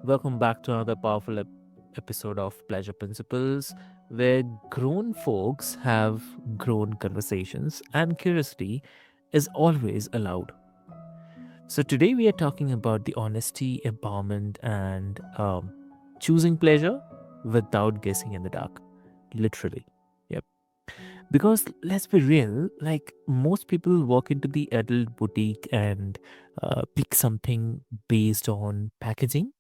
Welcome back to another powerful episode of Pleasure Principles, where grown folks have grown conversations and curiosity is always allowed. So, today we are talking about the honesty, empowerment, and choosing pleasure without guessing in the dark. Literally. Yep. Because let's be real, like most people walk into the adult boutique and pick something based on packaging,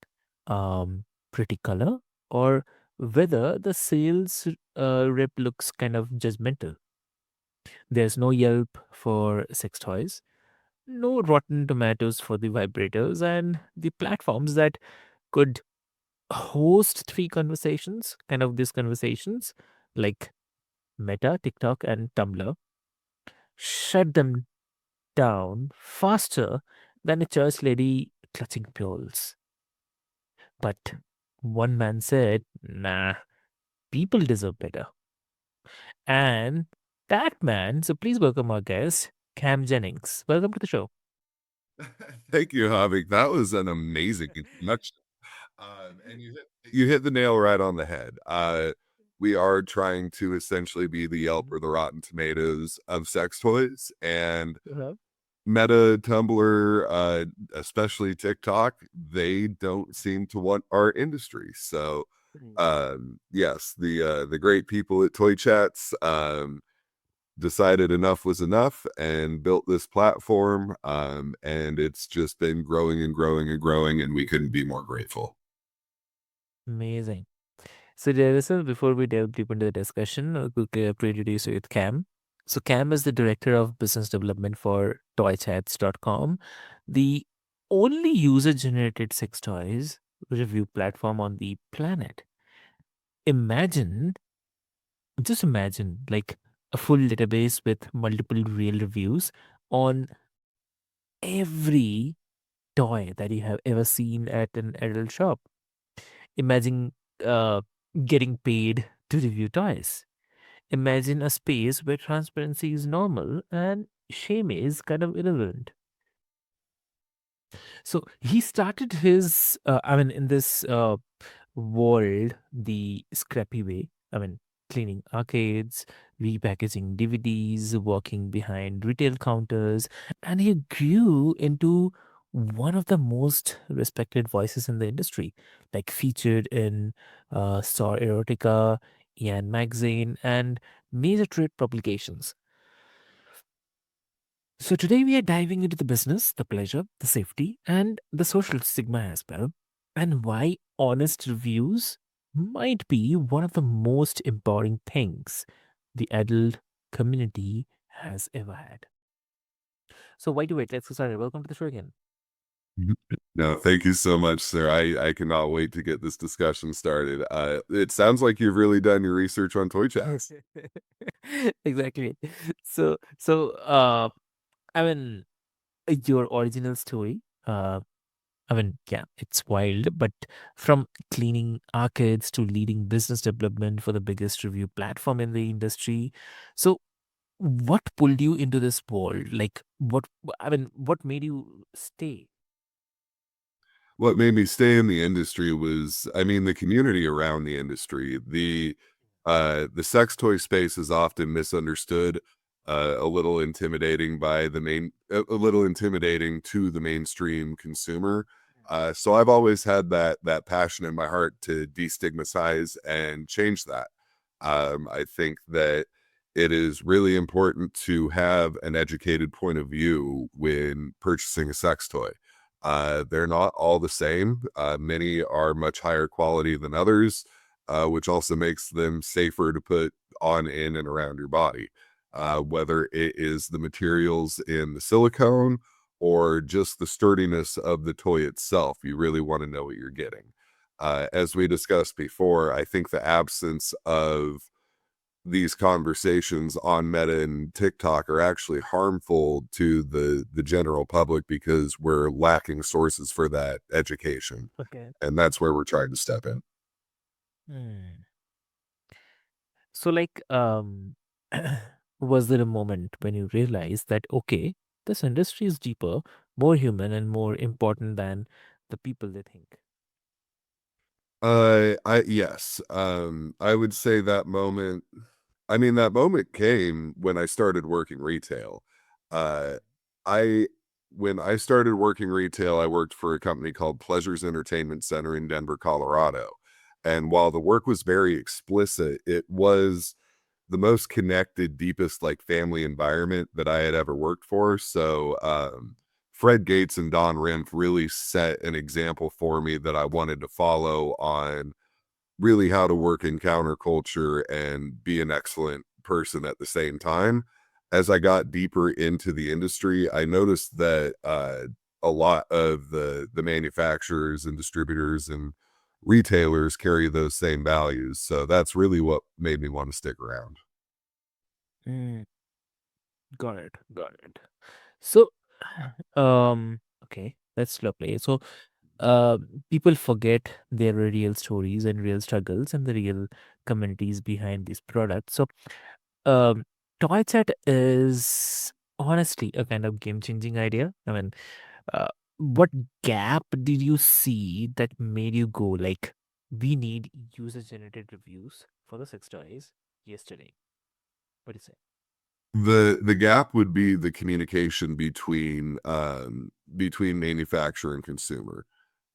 pretty color, or whether the sales rep looks kind of judgmental. There's no Yelp for sex toys, no Rotten Tomatoes for the vibrators, and the platforms that could host three conversations, kind of these conversations, like Meta, TikTok, and Tumblr, shut them down faster than a church lady clutching pearls. But one man said, nah, people deserve better. And that man, so please welcome our guest, Cam Jennings. Welcome to the show. Thank you, Havik. That was an amazing introduction. And you hit the nail right on the head. We are trying to essentially be the Yelp or the Rotten Tomatoes of sex toys, and Uh-huh. Meta, Tumblr, especially TikTok, they don't seem to want our industry. So, Mm. yes, the great people at ToyChats, decided enough was enough and built this platform. And it's just been growing and growing and growing, and we couldn't be more grateful. Amazing. So, Jerison, before we delve deep into the discussion, I'll quickly introduce you with Cam. So, Cam is the director of business development for ToyChats.com, the only user generated sex toys review platform on the planet. Imagine, just imagine, like a full database with multiple real reviews on every toy that you have ever seen at an adult shop. Imagine uh, getting paid to review toys. Imagine a space where transparency is normal and shame is kind of irrelevant. So he started his, in this world, the scrappy way. Cleaning arcades, repackaging DVDs, working behind retail counters, and he grew into one of the most respected voices in the industry, like featured in Star Erotica, Ian Magazine, and major trade publications. So today we are diving into the business, the pleasure, the safety, and the social stigma as well, and why honest reviews might be one of the most empowering things the adult community has ever had. So why do wait? Let's get started. Welcome to the show again. Mhm. No, thank you so much, sir. I cannot wait to get this discussion started. It sounds like you've really done your research on Toy Chats. Exactly. So I mean your original story. Yeah, it's wild, but from cleaning arcades to leading business development for the biggest review platform in the industry. So, what pulled you into this world? Like, what made you stay? What made me stay in the industry was, I mean, the community around the industry. The sex toy space is often misunderstood, a little intimidating by a little intimidating to the mainstream consumer. So I've always had that passion in my heart to destigmatize and change that. I think that it is really important to have an educated point of view when purchasing a sex toy. They're not all the same. Many are much higher quality than others, which also makes them safer to put on, in, and around your body. Whether it is the materials in the silicone or just the sturdiness of the toy itself, you really want to know what you're getting. As we discussed before, I think the absence of these conversations on Meta and TikTok are actually harmful to the general public because we're lacking sources for that education. Okay. And that's where we're trying to step in. Hmm. So, was there a moment when you realized that okay, this industry is deeper, more human, and more important than the people they think? I yes. I would say that moment I mean, that moment came when I started working retail. Uh, I when I started working retail, I worked for a company called Pleasures Entertainment Center in Denver, Colorado. And while the work was very explicit, it was the most connected, deepest, like, family environment that I had ever worked for. So, Fred Gates and Don Rimpf really set an example for me that I wanted to follow on really how to work in counterculture and be an excellent person at the same time. As I got deeper into the industry, I noticed that a lot of the manufacturers and distributors and retailers carry those same values. So that's really what made me want to stick around. Mm, got it. Got it. So, okay, that's lovely. So, uh, people forget their real stories and real struggles and the real communities behind these products. So, um, Toy Chat is honestly a kind of game-changing idea. I mean, uh, what gap did you see that made you go like, we need user-generated reviews for the sex toys yesterday? What do you say? The gap would be the communication between manufacturer and consumer.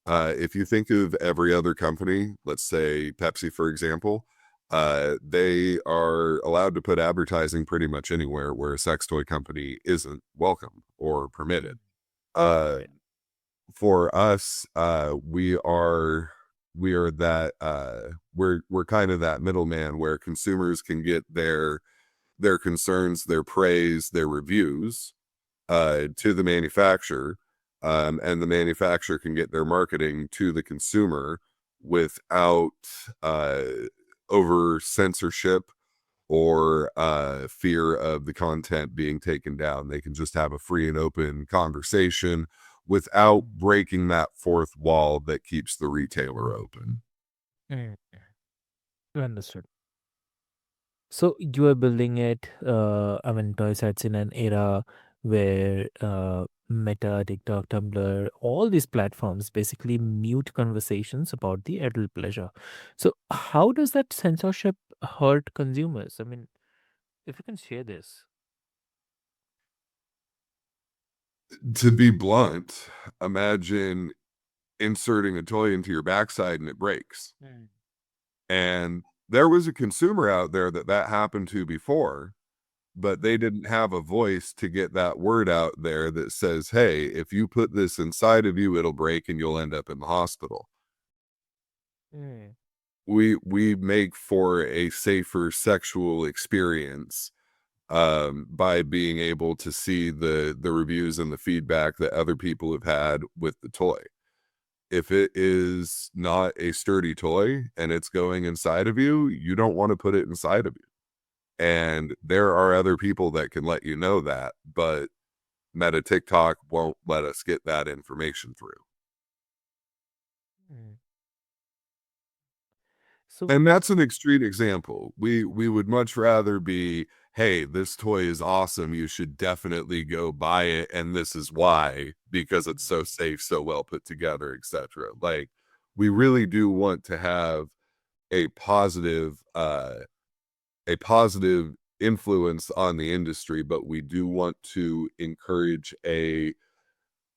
If you think of every other company, let's say Pepsi, for example, they are allowed to put advertising pretty much anywhere where a sex toy company isn't welcome or permitted. Mm. Uh, Right. for us, we are that we're kind of that middleman where consumers can get their concerns, their praise, their reviews to the manufacturer, and the manufacturer can get their marketing to the consumer without uh, over censorship or fear of the content being taken down. They can just have a free and open conversation without breaking that fourth wall that keeps the retailer open. Mm. Understood. So you are building it, I mean, toy sets in an era where Meta, TikTok, Tumblr, all these platforms basically mute conversations about the adult pleasure. So how does that censorship hurt consumers? I mean, if you can share this. To be blunt, imagine inserting a toy into your backside and it breaks. Mm. And there was a consumer out there that happened to before, but they didn't have a voice to get that word out there that says, "Hey, if you put this inside of you, it'll break and you'll end up in the hospital." Mm. We make for a safer sexual experience by being able to see the reviews and the feedback that other people have had with the toy. If it is not a sturdy toy and it's going inside of you, you don't want to put it inside of you. And there are other people that can let you know that, but Meta TikTok won't let us get that information through. Mm. So, And that's an extreme example. We would much rather be, hey, this toy is awesome. You should definitely go buy it, and this is why, because it's so safe, so well put together, etc. Like we really do want to have a positive a positive influence on the industry, but we do want to encourage a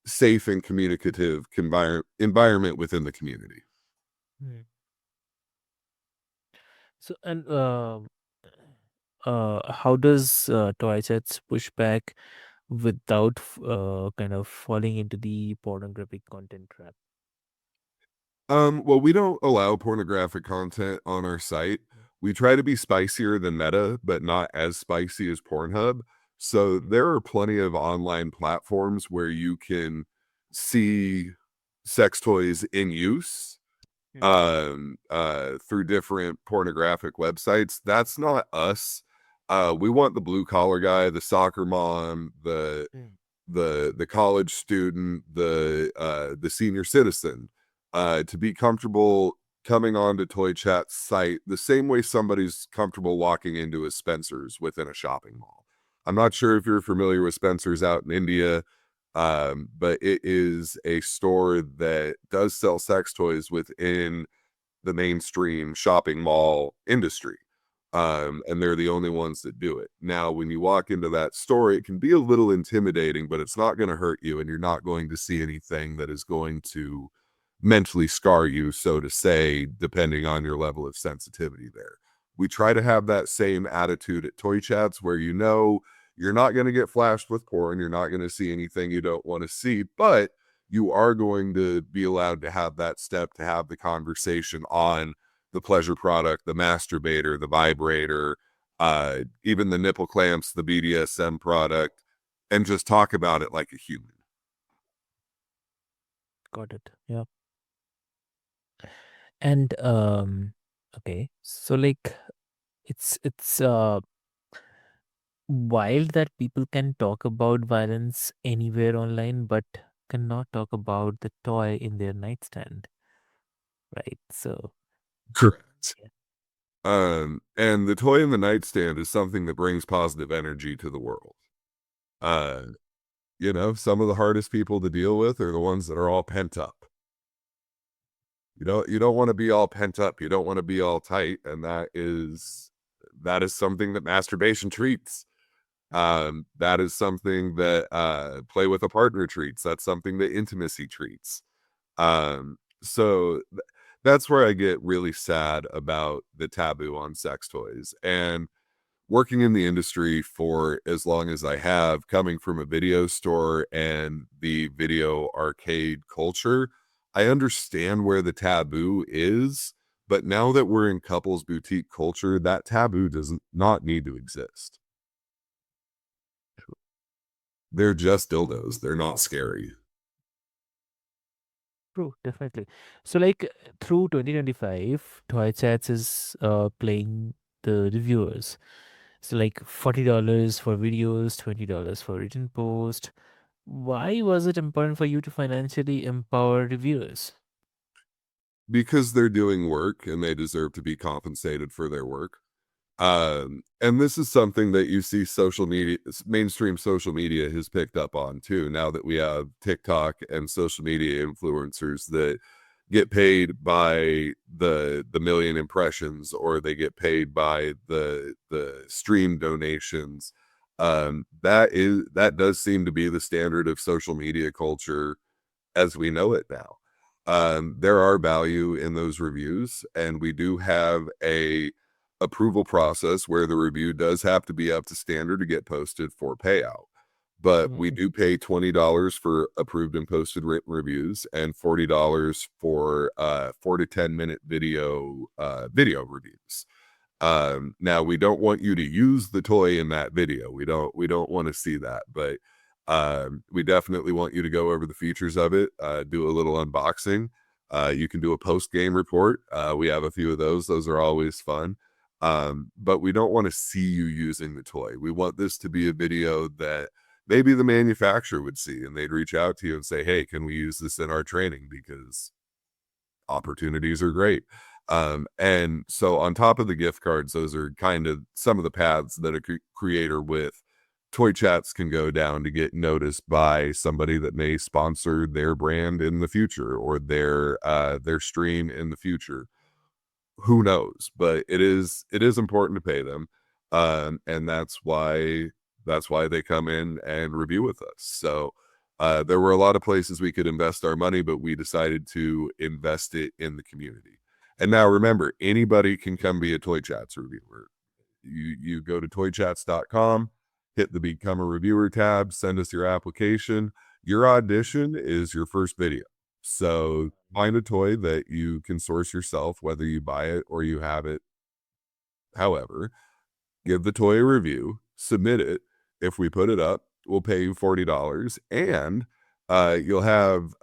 safe and communicative environment within the community. mm. So and how does Toy Chats push back without kind of falling into the pornographic content trap? Well, we don't allow pornographic content on our site. We try to be spicier than Meta, but not as spicy as Pornhub. So Mm. there are plenty of online platforms where you can see sex toys in use Mm. through different pornographic websites. That's not us. We want the blue collar guy, the soccer mom, Mm. the college student, the senior citizen, to be comfortable coming on to Toy Chat's site the same way somebody's comfortable walking into a Spencer's within a shopping mall. I'm not sure if you're familiar with Spencer's out in India, but it is a store that does sell sex toys within the mainstream shopping mall industry. And they're the only ones that do it. Now, when you walk into that store, it can be a little intimidating, but it's not going to hurt you, and you're not going to see anything that is going to mentally scar you, so to say, depending on your level of sensitivity there. We try to have that same attitude at ToyChats where you're not going to get flashed with porn, you're not going to see anything you don't want to see, but you are going to be allowed to have that step to have the conversation on the pleasure product, the masturbator, the vibrator, even the nipple clamps, the BDSM product, and just talk about it like a human. Got it. Yeah. And okay. So like it's wild that people can talk about violence anywhere online but cannot talk about the toy in their nightstand, right? So Correct. yeah. And the toy in the nightstand is something that brings positive energy to the world. Uh, some of the hardest people to deal with are the ones that are all pent up. You don't want to be all pent up. You don't want to be all tight, and that is something that masturbation treats. That is something that play with a partner treats. That's something that intimacy treats. So that's where I get really sad about the taboo on sex toys. And working in the industry for as long as I have, coming from a video store and the video arcade culture, I understand where the taboo is. But now that we're in couples boutique culture, that taboo does not need to exist. They're just dildos. They're not scary. True, definitely. So like through 2025, Toy Chats is playing the reviewers. So like $40 for videos, $20 for written post. Why was it important for you to financially empower reviewers? Because they're doing work and they deserve to be compensated for their work. And this is something that you see mainstream social media has picked up on too. Now that we have TikTok and social media influencers that get paid by the million impressions, or they get paid by the stream donations. That does seem to be the standard of social media culture as we know it now. There are value in those reviews, and we do have a approval process where the review does have to be up to standard to get posted for payout. But we Mm, do pay $20 for approved and posted written reviews, and $40 for 4 to 10 minute video reviews. Now we don't want you to use the toy in that video. We don't want to see that, but we definitely want you to go over the features of it, do a little unboxing. You can do a post game report. We have a few of those. Those are always fun. But we don't want to see you using the toy. We want this to be a video that maybe the manufacturer would see, and they'd reach out to you and say, "Hey, can we use this in our training?" Because opportunities are great. And so on top of the gift cards, those are kind of some of the paths that a creator with Toy Chats can go down to get noticed by somebody that may sponsor their brand in the future, or their stream in the future. Who knows? But it is important to pay them. And that's why they come in and review with us. So there were a lot of places we could invest our money, but we decided to invest it in the community. And now remember, anybody can come be a Toy Chats reviewer. You go to toychats.com, hit the become a reviewer tab, send us your application. Your audition is your first video. So find a toy that you can source yourself, whether you buy it or you have it. However, give the toy a review, submit it. If we put it up, we'll pay you $40, and you'll have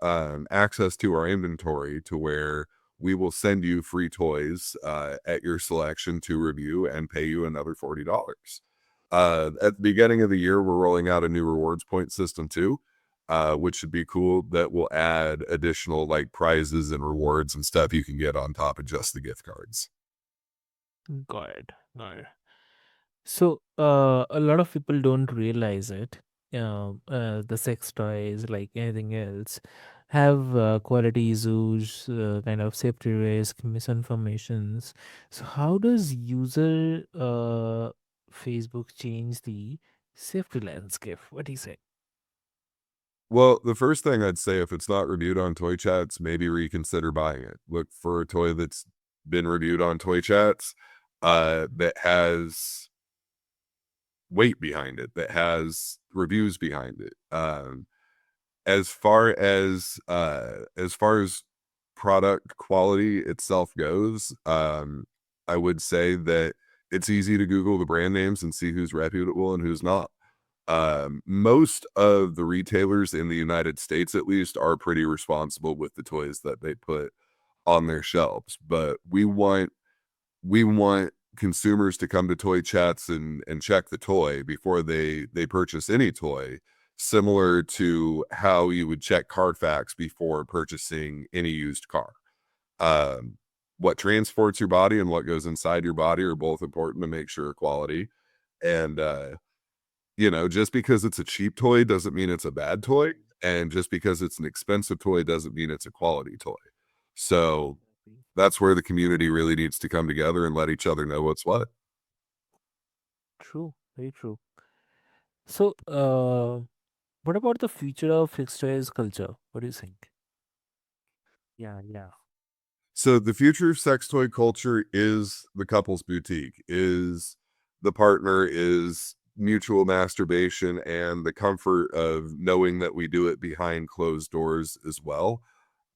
access to our inventory to where we will send you free toys at your selection to review and pay you another $40. At the beginning of the year, we're rolling out a new rewards point system too, which should be cool. That will add additional like prizes and rewards and stuff you can get on top of just the gift cards. got it. Got it. So, a lot of people don't realize it. The sex toys, like anything else, have quality issues, kind of safety risk, misinformations. So, how does user Facebook change the safety landscape? What do you say? Well, the first thing I'd say, if it's not reviewed on ToyChats, maybe reconsider buying it. Look for a toy that's been reviewed on ToyChats, that has weight behind it, that has reviews behind it. As far as product quality itself goes, I would say that it's easy to Google the brand names and see who's reputable and who's not. Most of the retailers in the United States, at least, are pretty responsible with the toys that they put on their shelves. But we want consumers to come to Toy Chats and check the toy before they purchase any toy, similar to how you would check Carfax before purchasing any used car. Um, what transports your body and what goes inside your body are both important to make sure quality. And just because it's a cheap toy doesn't mean it's a bad toy, and just because it's an expensive toy doesn't mean it's a quality toy. So that's where the community really needs to come together and let each other know what's what. True, very true. So, what about the future of fixed toys culture? What do you think? Yeah, yeah. So the future of sex toy culture is the couple's boutique, is the partner, is mutual masturbation and the comfort of knowing that we do it behind closed doors as well.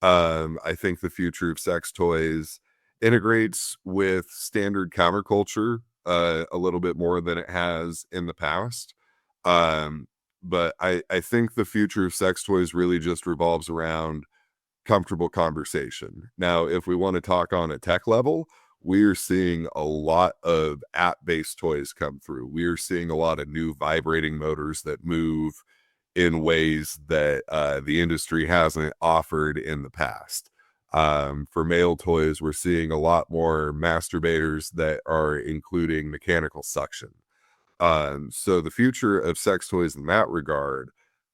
I think the future of sex toys integrates with standard counterculture a little bit more than it has in the past. Um, but I think the future of sex toys really just revolves around comfortable conversation. Now, if we want to talk on a tech level, we're seeing a lot of app-based toys come through. We're seeing a lot of new vibrating motors that move in ways that the industry hasn't offered in the past. For male toys, we're seeing a lot more masturbators that are including mechanical suction. So the future of sex toys in that regard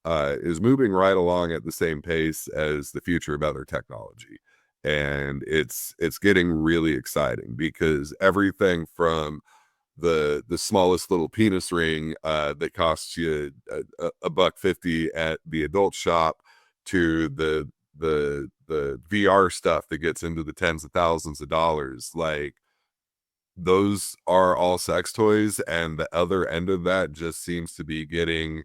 is moving right along at the same pace as the future of other technology. And it's getting really exciting because everything from the smallest little penis ring that costs you a buck 50 at the adult shop to the VR stuff that gets into the tens of thousands of dollars, like those are all sex toys, and the other end of that just seems to be getting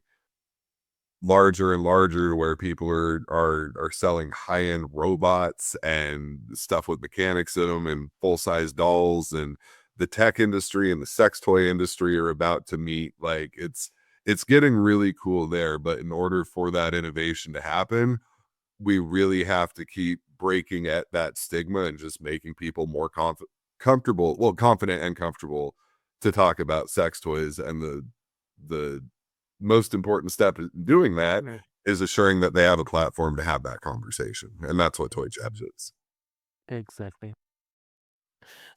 larger and larger, where people are selling high-end robots and stuff with mechanics in them and full-size dolls, and the tech industry and the sex toy industry are about to meet. Like it's getting really cool there, but in order for that innovation to happen, we really have to keep breaking at that stigma and just making people more comfortable, well, confident and comfortable to talk about sex toys. And the most important step in doing that is assuring that they have a platform to have that conversation. And that's what Toy Chaps is. Exactly.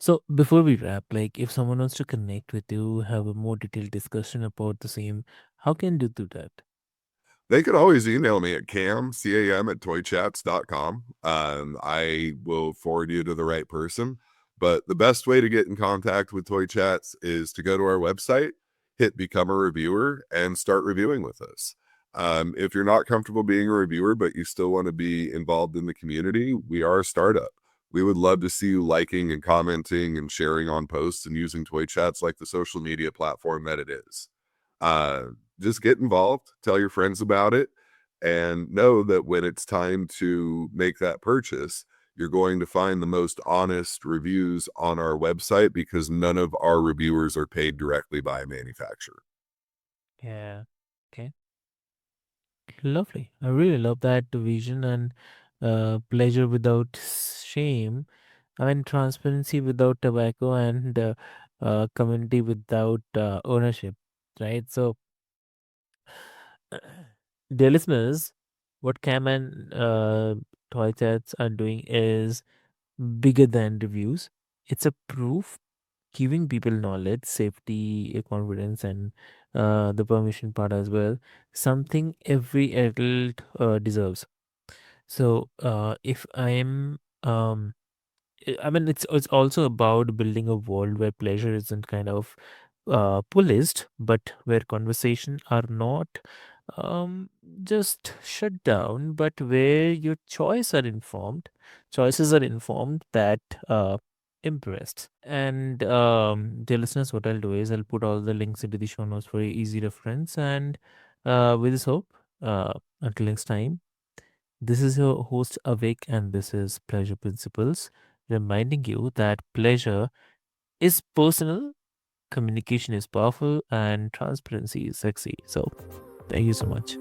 So before we wrap, like if someone wants to connect with you, have a more detailed discussion about the same, how can you do that? They could always email me at cam at toychats.com. I will forward you to the right person. But the best way to get in contact with Toy Chats is to go to our website, hit become a reviewer, and start reviewing with us. If you're not comfortable being a reviewer, but you still want to be involved in the community, we are a startup. We would love to see you liking and commenting and sharing on posts and using Toy Chats like the social media platform that it is. Uh, just get involved, tell your friends about it, and know that when it's time to make that purchase, you're going to find the most honest reviews on our website because none of our reviewers are paid directly by a manufacturer. Yeah. Okay. Lovely. I really love that vision and pleasure without shame. I mean, transparency without tobacco and community without ownership, right? So, dear listeners, what Cam and Toy Chats are doing is bigger than reviews. It's a proof giving people knowledge, safety, confidence, and the permission part as well. Something every adult deserves. So, if I'm I mean, it's also about building a world where pleasure isn't kind of policed, but where conversation are not um, just shut down, but where your choices are informed that impressed. And dear listeners, what I'll do is I'll put all the links into the show notes for easy reference. And with this hope, until next time. This is your host Avik, and this is Pleasure Principles, reminding you that pleasure is personal, communication is powerful, and transparency is sexy. So, thank you so much.